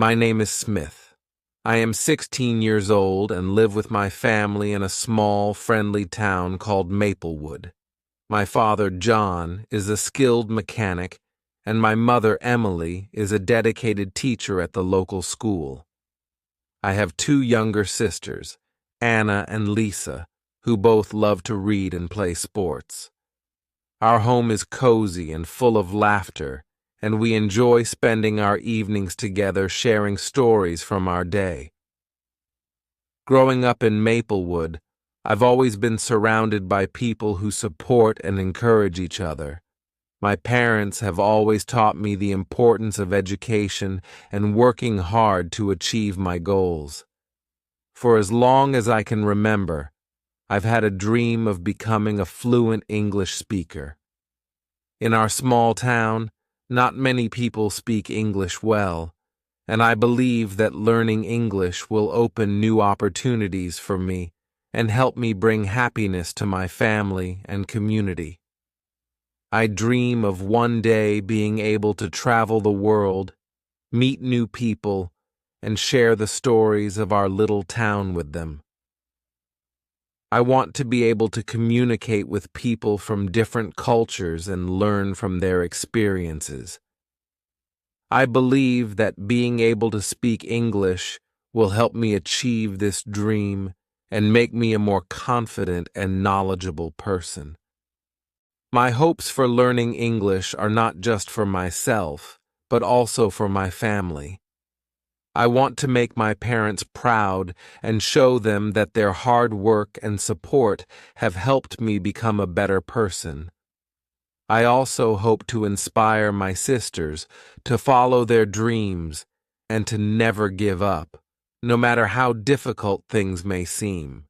My name is Smith. I am 16 years old and live with my family in a small, friendly town called Maplewood. My father, John, is a skilled mechanic, and my mother, Emily, is a dedicated teacher at the local school. I have two younger sisters, Anna and Lisa, who both love to read and play sports. Our home is cozy and full of laughter, and we enjoy spending our evenings together sharing stories from our day. Growing up in Maplewood, I've always been surrounded by people who support and encourage each other. My parents have always taught me the importance of education and working hard to achieve my goals. For as long as I can remember, I've had a dream of becoming a fluent English speaker. In our small town, not many people speak English well, and I believe that learning English will open new opportunities for me and help me bring happiness to my family and community. I dream of one day being able to travel the world, meet new people, and share the stories of our little town with them. I want to be able to communicate with people from different cultures and learn from their experiences. I believe that being able to speak English will help me achieve this dream and make me a more confident and knowledgeable person. My hopes for learning English are not just for myself, but also for my family. I want to make my parents proud and show them that their hard work and support have helped me become a better person. I also hope to inspire my sisters to follow their dreams and to never give up, no matter how difficult things may seem.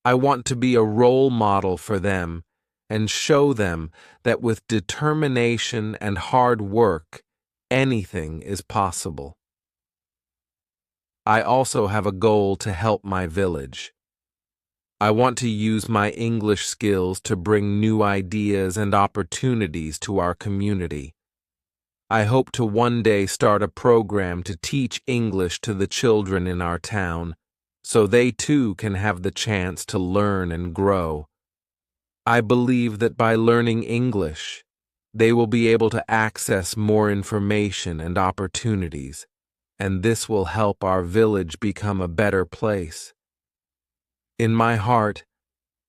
I want to be a role model for them and show them that with determination and hard work, anything is possible. I also have a goal to help my village. I want to use my English skills to bring new ideas and opportunities to our community. I hope to one day start a program to teach English to the children in our town, so they too can have the chance to learn and grow. I believe that by learning English, they will be able to access more information and opportunities, and this will help our village become a better place. In my heart,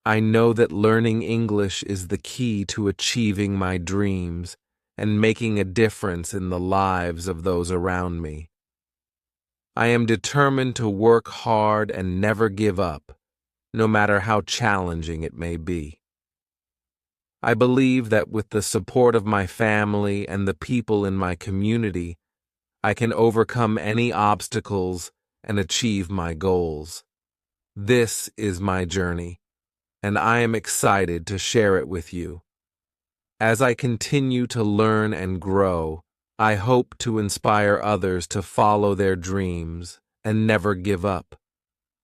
I know that learning English is the key to achieving my dreams and making a difference in the lives of those around me. I am determined to work hard and never give up, no matter how challenging it may be. I believe that with the support of my family and the people in my community, I can overcome any obstacles and achieve my goals. This is my journey, and I am excited to share it with you. As I continue to learn and grow, I hope to inspire others to follow their dreams and never give up.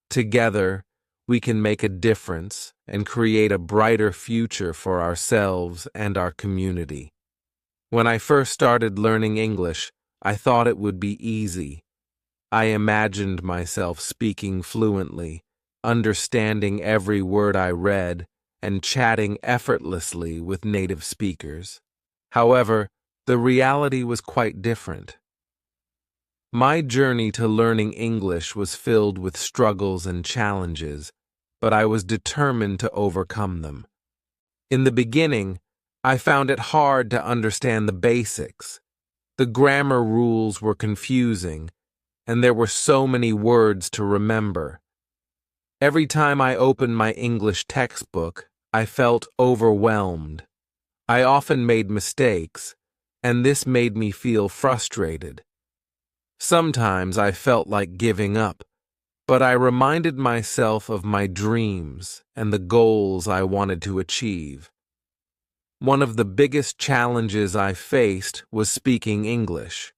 Together, we can make a difference and create a brighter future for ourselves and our community. When I first started learning English, I thought it would be easy. I imagined myself speaking fluently, understanding every word I read, and chatting effortlessly with native speakers. However, the reality was quite different. My journey to learning English was filled with struggles and challenges, but I was determined to overcome them. In the beginning, I found it hard to understand the basics. The grammar rules were confusing, and there were so many words to remember. Every time I opened my English textbook, I felt overwhelmed. I often made mistakes, and this made me feel frustrated. Sometimes I felt like giving up, but I reminded myself of my dreams and the goals I wanted to achieve. One of the biggest challenges I faced was speaking English.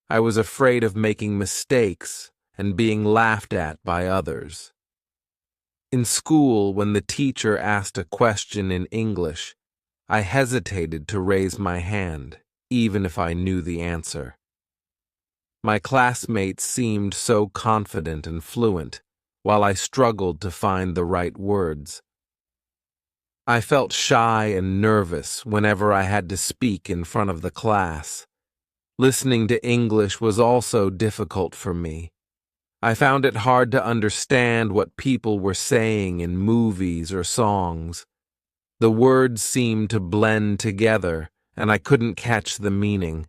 I was afraid of making mistakes and being laughed at by others. In school, when the teacher asked a question in English, I hesitated to raise my hand, even if I knew the answer. My classmates seemed so confident and fluent, while I struggled to find the right words. I felt shy and nervous whenever I had to speak in front of the class. Listening to English was also difficult for me. I found it hard to understand what people were saying in movies or songs. The words seemed to blend together, and I couldn't catch the meaning.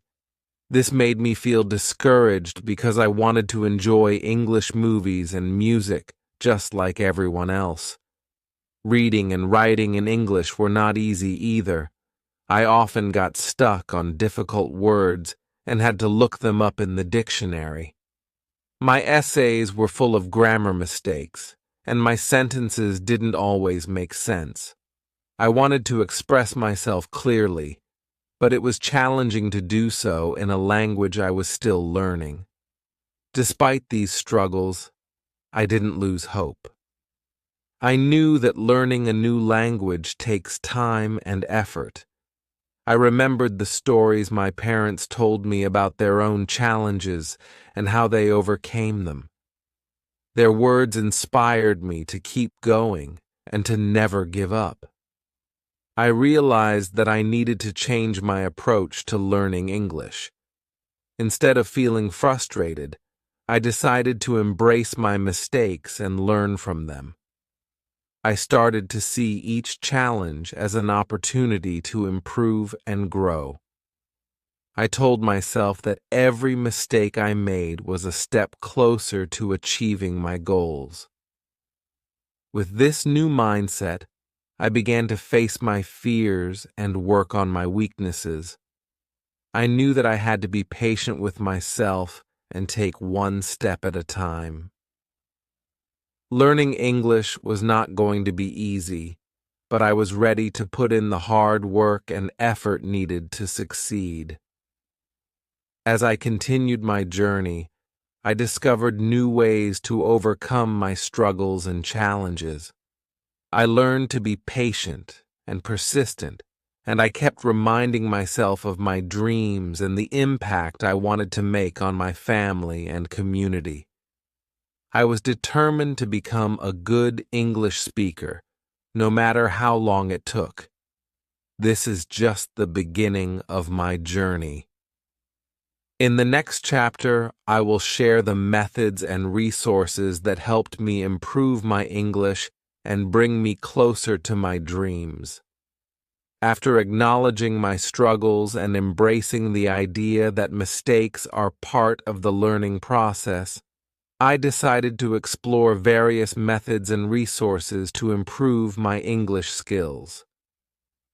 This made me feel discouraged because I wanted to enjoy English movies and music just like everyone else. Reading and writing in English were not easy either. I often got stuck on difficult words and had to look them up in the dictionary. My essays were full of grammar mistakes, and my sentences didn't always make sense. I wanted to express myself clearly, but it was challenging to do so in a language I was still learning. Despite these struggles, I didn't lose hope. I knew that learning a new language takes time and effort. I remembered the stories my parents told me about their own challenges and how they overcame them. Their words inspired me to keep going and to never give up. I realized that I needed to change my approach to learning English. Instead of feeling frustrated, I decided to embrace my mistakes and learn from them. I started to see each challenge as an opportunity to improve and grow. I told myself that every mistake I made was a step closer to achieving my goals. With this new mindset, I began to face my fears and work on my weaknesses. I knew that I had to be patient with myself and take one step at a time. Learning English was not going to be easy, but I was ready to put in the hard work and effort needed to succeed. As I continued my journey, I discovered new ways to overcome my struggles and challenges. I learned to be patient and persistent, and I kept reminding myself of my dreams and the impact I wanted to make on my family and community. I was determined to become a good English speaker, no matter how long it took. This is just the beginning of my journey. In the next chapter, I will share the methods and resources that helped me improve my English and bring me closer to my dreams. After acknowledging my struggles and embracing the idea that mistakes are part of the learning process, I decided to explore various methods and resources to improve my English skills.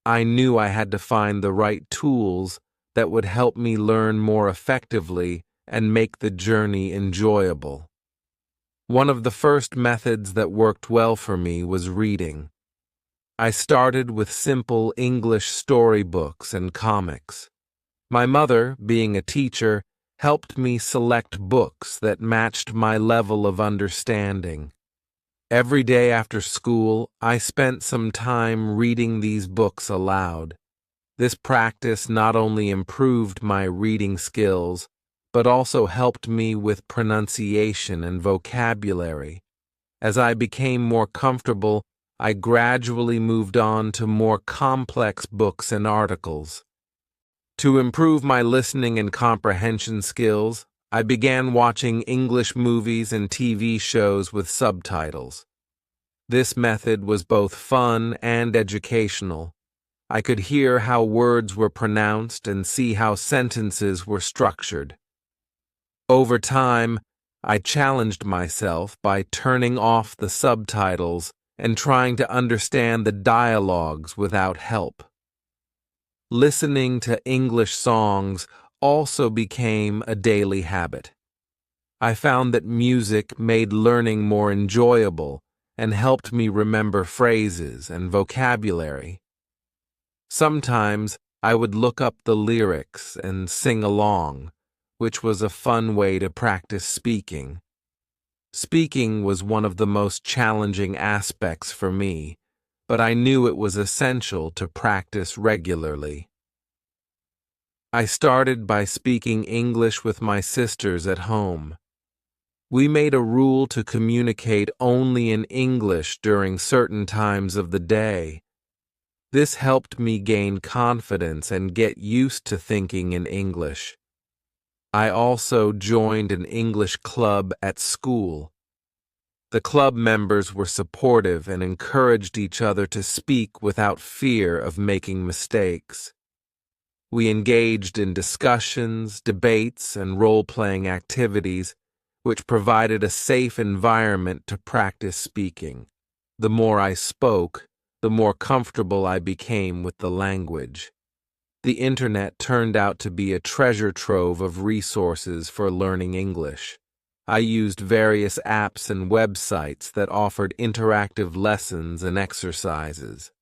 I knew I had to find the right tools that would help me learn more effectively and make the journey enjoyable. One of the first methods that worked well for me was reading. I started with simple English storybooks and comics. My mother, being a teacher, helped me select books that matched my level of understanding. Every day after school, I spent some time reading these books aloud. This practice not only improved my reading skills, but also helped me with pronunciation and vocabulary. As I became more comfortable, I gradually moved on to more complex books and articles. To improve my listening and comprehension skills, I began watching English movies and TV shows with subtitles. This method was both fun and educational. I could hear how words were pronounced and see how sentences were structured. Over time, I challenged myself by turning off the subtitles and trying to understand the dialogues without help. Listening to English songs also became a daily habit. I found that music made learning more enjoyable and helped me remember phrases and vocabulary. Sometimes I would look up the lyrics and sing along, which was a fun way to practice speaking. Speaking was one of the most challenging aspects for me, but I knew it was essential to practice regularly. I started by speaking English with my sisters at home. We made a rule to communicate only in English during certain times of the day. This helped me gain confidence and get used to thinking in English. I also joined an English club at school. The club members were supportive and encouraged each other to speak without fear of making mistakes. We engaged in discussions, debates, and role-playing activities, which provided a safe environment to practice speaking. The more I spoke, the more comfortable I became with the language. The internet turned out to be a treasure trove of resources for learning English. I used various apps and websites that offered interactive lessons and exercises.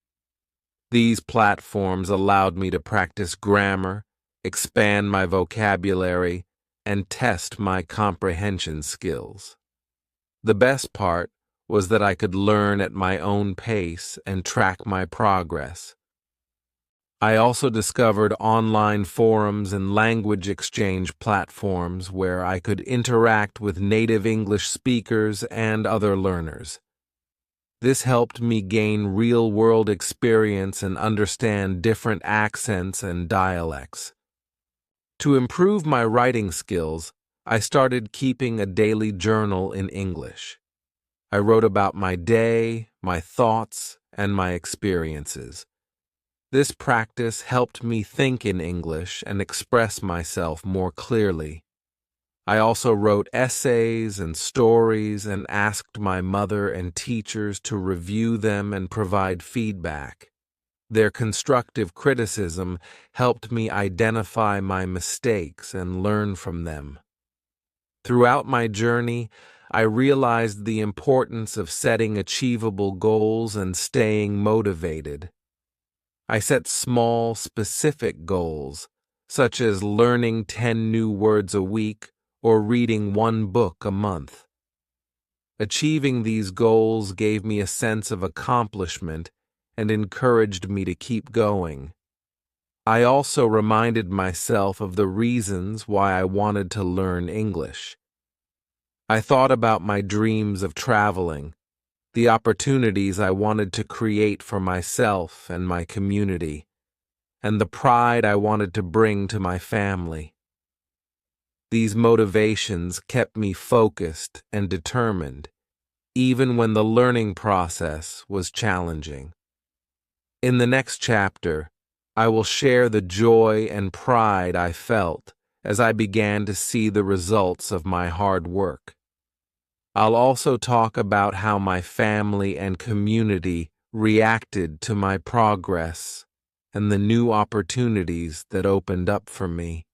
These platforms allowed me to practice grammar, expand my vocabulary, and test my comprehension skills. The best part was that I could learn at my own pace and track my progress. I also discovered online forums and language exchange platforms where I could interact with native English speakers and other learners. This helped me gain real-world experience and understand different accents and dialects. To improve my writing skills, I started keeping a daily journal in English. I wrote about my day, my thoughts, and my experiences. This practice helped me think in English and express myself more clearly. I also wrote essays and stories and asked my mother and teachers to review them and provide feedback. Their constructive criticism helped me identify my mistakes and learn from them. Throughout my journey, I realized the importance of setting achievable goals and staying motivated. I set small, specific goals, such as learning 10 new words a week or reading 1 book a month. Achieving these goals gave me a sense of accomplishment and encouraged me to keep going. I also reminded myself of the reasons why I wanted to learn English. I thought about my dreams of traveling, the opportunities I wanted to create for myself and my community, and the pride I wanted to bring to my family. These motivations kept me focused and determined, even when the learning process was challenging. In the next chapter, I will share the joy and pride I felt as I began to see the results of my hard work. I'll also talk about how my family and community reacted to my progress and the new opportunities that opened up for me.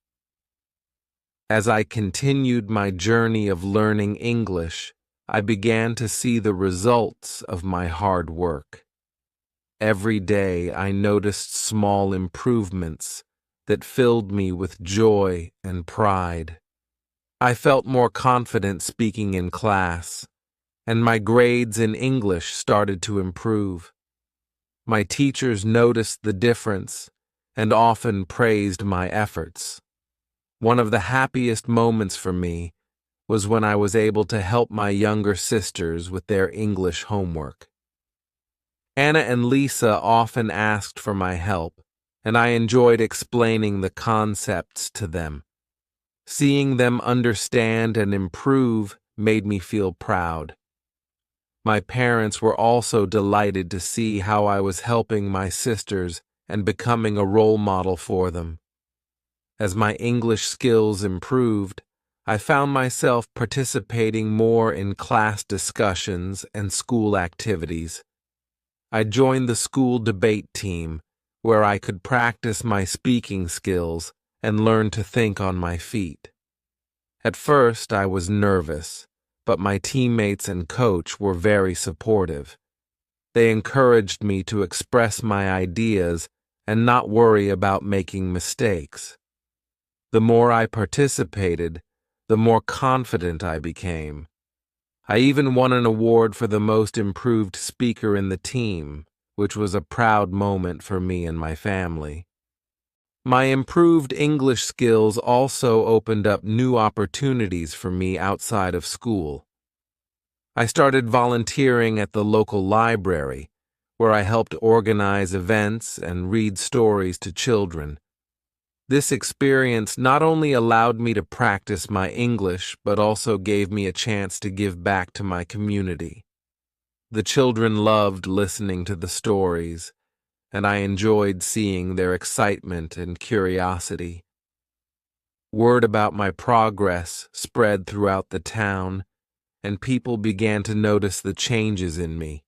As I continued my journey of learning English, I began to see the results of my hard work. Every day I noticed small improvements that filled me with joy and pride. I felt more confident speaking in class, and my grades in English started to improve. My teachers noticed the difference and often praised my efforts. One of the happiest moments for me was when I was able to help my younger sisters with their English homework. Anna and Lisa often asked for my help, and I enjoyed explaining the concepts to them. Seeing them understand and improve made me feel proud. My parents were also delighted to see how I was helping my sisters and becoming a role model for them. As my English skills improved, I found myself participating more in class discussions and school activities. I joined the school debate team, where I could practice my speaking skills and learn to think on my feet. At first, I was nervous, but my teammates and coach were very supportive. They encouraged me to express my ideas and not worry about making mistakes. The more I participated, the more confident I became. I even won an award for the most improved speaker in the team, which was a proud moment for me and my family. My improved English skills also opened up new opportunities for me outside of school. I started volunteering at the local library, where I helped organize events and read stories to children. This experience not only allowed me to practice my English, but also gave me a chance to give back to my community. The children loved listening to the stories, and I enjoyed seeing their excitement and curiosity. Word about my progress spread throughout the town, and people began to notice the changes in me.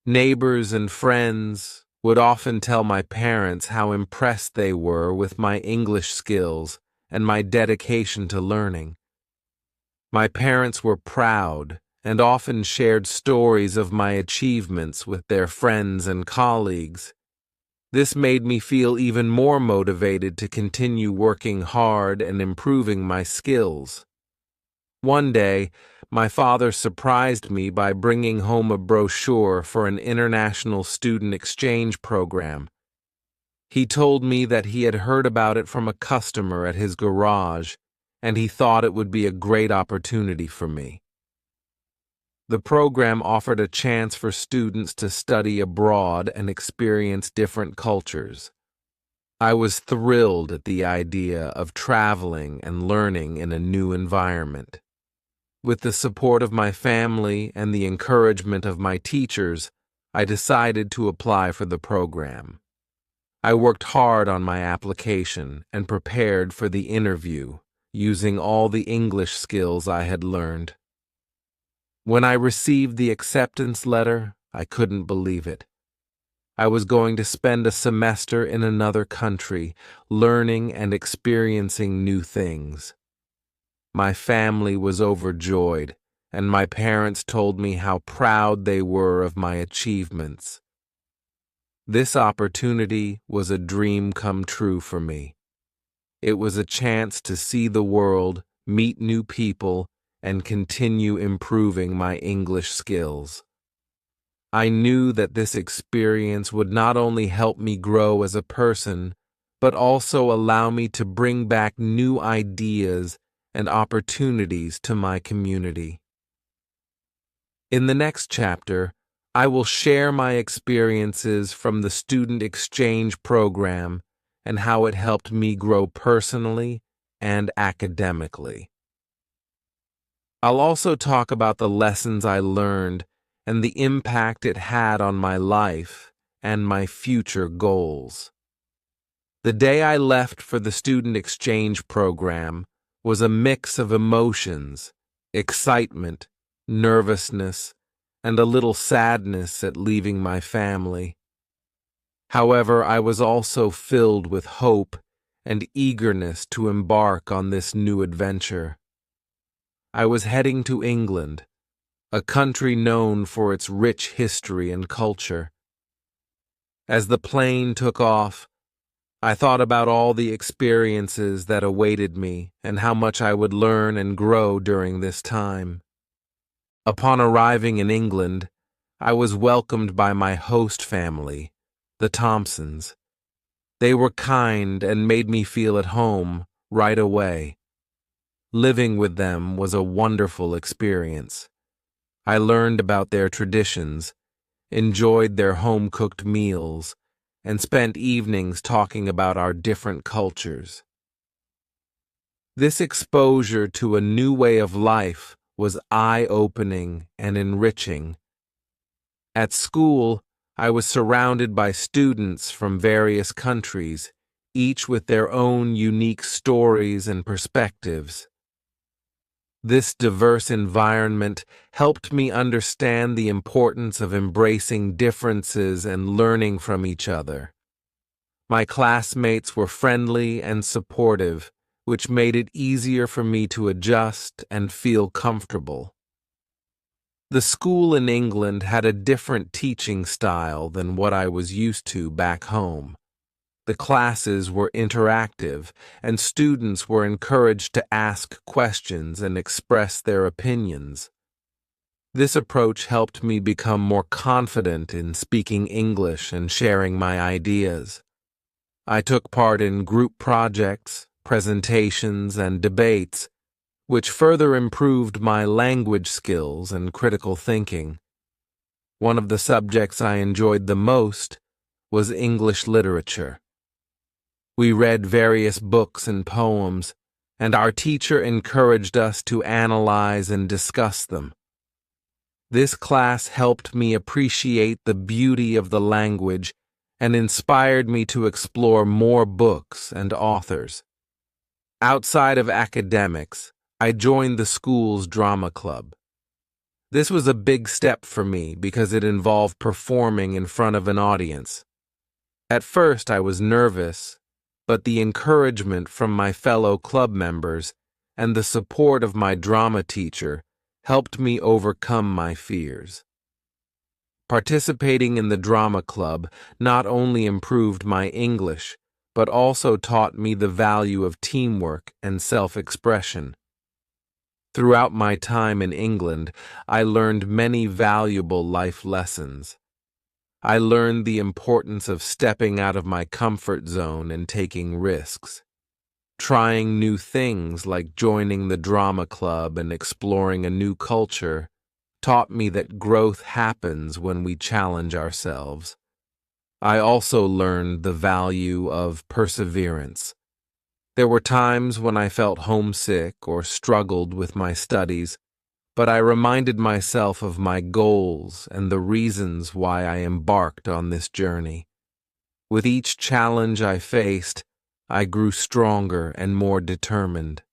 Neighbors and friends would often tell my parents how impressed they were with my English skills and my dedication to learning. My parents were proud and often shared stories of my achievements with their friends and colleagues. This made me feel even more motivated to continue working hard and improving my skills. One day, my father surprised me by bringing home a brochure for an international student exchange program. He told me that he had heard about it from a customer at his garage, and he thought it would be a great opportunity for me. The program offered a chance for students to study abroad and experience different cultures. I was thrilled at the idea of traveling and learning in a new environment. With the support of my family and the encouragement of my teachers, I decided to apply for the program. I worked hard on my application and prepared for the interview, using all the English skills I had learned. When I received the acceptance letter, I couldn't believe it. I was going to spend a semester in another country, learning and experiencing new things. My family was overjoyed, and my parents told me how proud they were of my achievements. This opportunity was a dream come true for me. It was a chance to see the world, meet new people, and continue improving my English skills. I knew that this experience would not only help me grow as a person, but also allow me to bring back new ideas and opportunities to my community. In the next chapter, I will share my experiences from the student exchange program and how it helped me grow personally and academically. I'll also talk about the lessons I learned and the impact it had on my life and my future goals. The day I left for the student exchange program was a mix of emotions, excitement, nervousness, and a little sadness at leaving my family. However, I was also filled with hope and eagerness to embark on this new adventure. I was heading to England, a country known for its rich history and culture. As the plane took off, I thought about all the experiences that awaited me and how much I would learn and grow during this time. Upon arriving in England, I was welcomed by my host family, the Thompsons. They were kind and made me feel at home right away. Living with them was a wonderful experience. I learned about their traditions, enjoyed their home-cooked meals, and spent evenings talking about our different cultures. This exposure to a new way of life was eye-opening and enriching. At school, I was surrounded by students from various countries, each with their own unique stories and perspectives. This diverse environment helped me understand the importance of embracing differences and learning from each other. My classmates were friendly and supportive, which made it easier for me to adjust and feel comfortable. The school in England had a different teaching style than what I was used to back home. The classes were interactive, and students were encouraged to ask questions and express their opinions. This approach helped me become more confident in speaking English and sharing my ideas. I took part in group projects, presentations, and debates, which further improved my language skills and critical thinking. One of the subjects I enjoyed the most was English literature. We read various books and poems, and our teacher encouraged us to analyze and discuss them. This class helped me appreciate the beauty of the language and inspired me to explore more books and authors. Outside of academics, I joined the school's drama club. This was a big step for me because it involved performing in front of an audience. At first, I was nervous, but the encouragement from my fellow club members and the support of my drama teacher helped me overcome my fears. Participating in the drama club not only improved my English, but also taught me the value of teamwork and self-expression. Throughout my time in England, I learned many valuable life lessons. I learned the importance of stepping out of my comfort zone and taking risks. Trying new things like joining the drama club and exploring a new culture taught me that growth happens when we challenge ourselves. I also learned the value of perseverance. There were times when I felt homesick or struggled with my studies, but I reminded myself of my goals and the reasons why I embarked on this journey. With each challenge I faced, I grew stronger and more determined.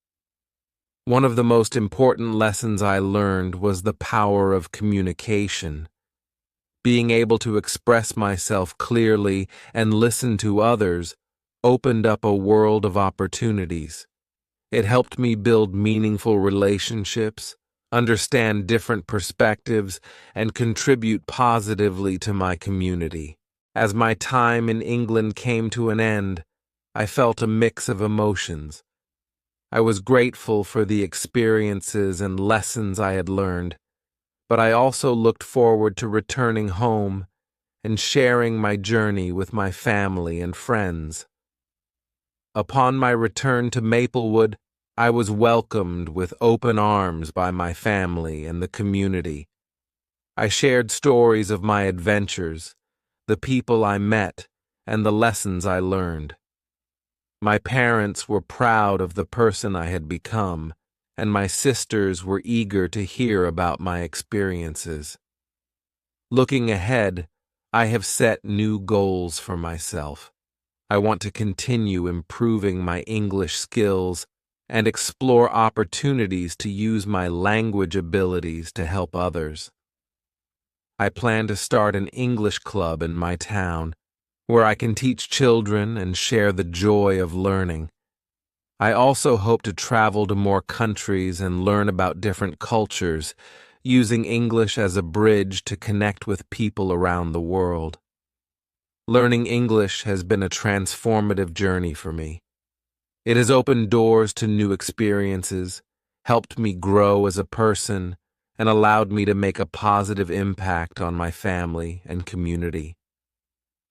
One of the most important lessons I learned was the power of communication. Being able to express myself clearly and listen to others opened up a world of opportunities. It helped me build meaningful relationships, understand different perspectives, and contribute positively to my community. As my time in England came to an end, I felt a mix of emotions. I was grateful for the experiences and lessons I had learned, but I also looked forward to returning home and sharing my journey with my family and friends. Upon my return to Maplewood, I was welcomed with open arms by my family and the community. I shared stories of my adventures, the people I met, and the lessons I learned. My parents were proud of the person I had become, and my sisters were eager to hear about my experiences. Looking ahead, I have set new goals for myself. I want to continue improving my English skills and explore opportunities to use my language abilities to help others. I plan to start an English club in my town, where I can teach children and share the joy of learning. I also hope to travel to more countries and learn about different cultures, using English as a bridge to connect with people around the world. Learning English has been a transformative journey for me. It has opened doors to new experiences, helped me grow as a person, and allowed me to make a positive impact on my family and community.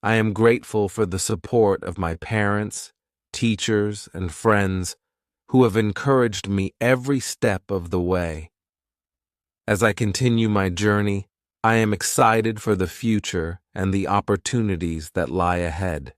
I am grateful for the support of my parents, teachers, and friends who have encouraged me every step of the way. As I continue my journey, I am excited for the future and the opportunities that lie ahead.